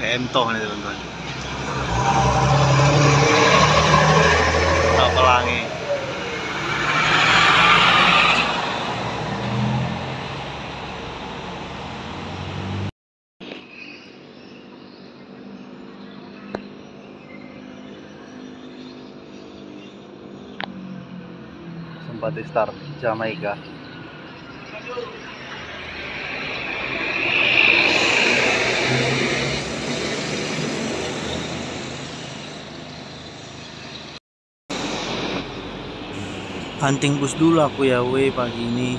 pakai emtoh nih teman-teman. Tak pelangi. Sempat di start Jamaika. Hunting bus dulu aku ya pagi ini.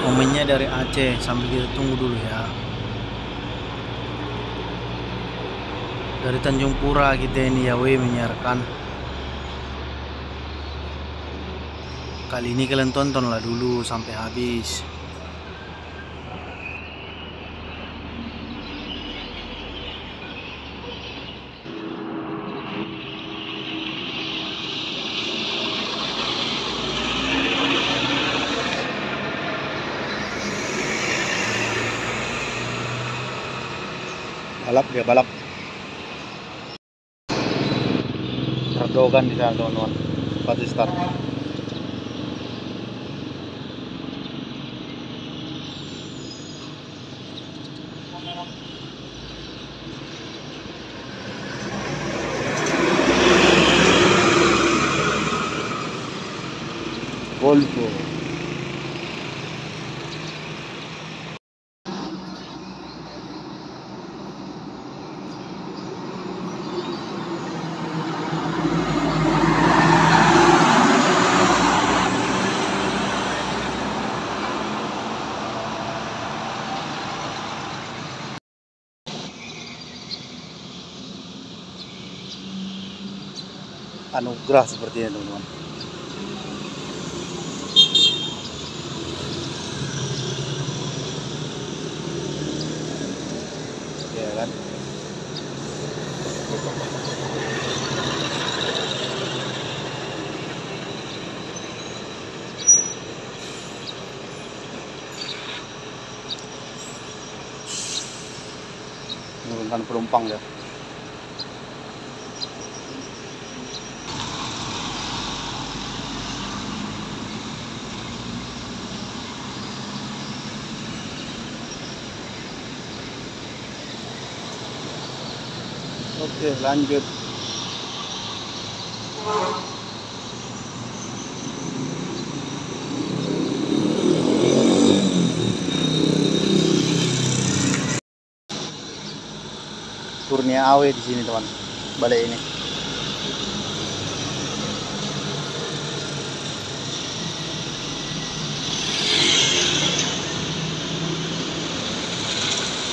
Momennya dari Aceh, sambil kita tunggu dulu ya. Dari Tanjung Pura kita ini ya menyiarkan. Kali ini kalian tontonlah dulu sampai habis. Balap dia balap. Terdogan di sana teman-teman. Pasti start. Volvo. Anugerah sepertinya teman-teman. Ya kan. Menurunkan penumpang ya. Oke, lanjut. Kurnia Awe di sini teman, balai ini.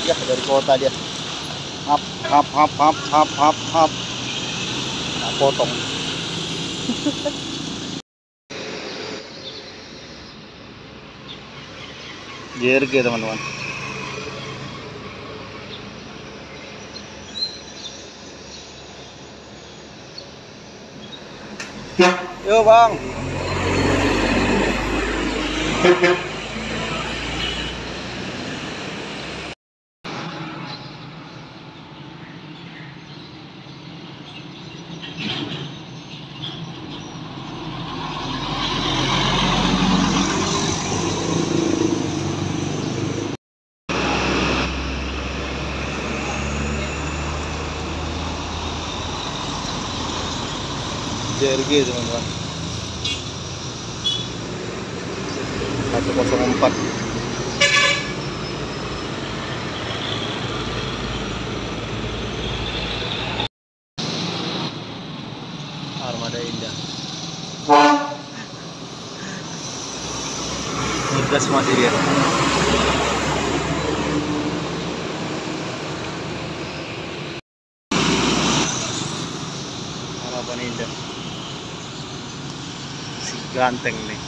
Ya dari kota dia. Hap. Nah, potong. JRG teman-teman. Yo bang. JRG teman-teman. 104. Armada Indah. Ngegas masih dia. Harapan Indah. Si ganteng nih.